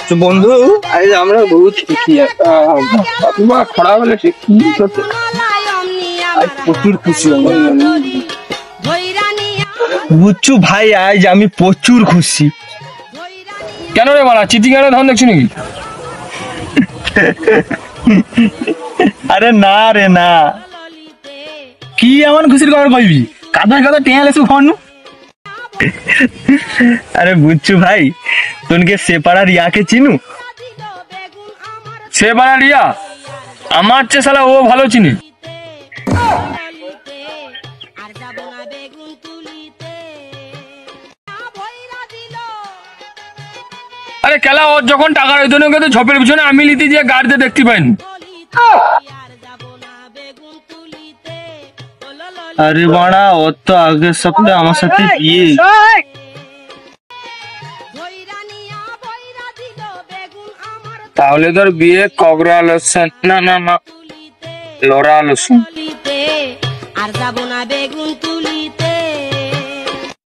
তো বন্ধু আজ আমরা বহুত শিখি বাবা খরা হলে কি করতে আজ প্রচুর খুশি বুঝছু ভাই, আজ আমি প্রচুর খুশি। কেন রে বাড়া, চিঠি কেন ধন দেখছি নাকি? আরে না রে না, কি এমন খুশির খবর কইবি? কাঁদা কাঁদা টেঁয়া লেসু খাওয়ানো। আরে বুঝছু ভাই, তোনকে সেপাড়া রিয়াকে চিনু? সে বাড়া রিয়া আমার চেয়ে শালা ও ভালো চিনি। আরে খেলা ওর যখন টাকা রইতো না তো ঝোপের পিছনে আমি লিতে যে গাড়িতে দেখতে পাইনি। আরে বাড়া, ওর তো আগের সপ্তাহে আমার সাথে বিয়ে। তাহলে তোর বিয়ে কগরা লোসন না না না লরা লোসন। আর যাব না বেগুন তুলিতে।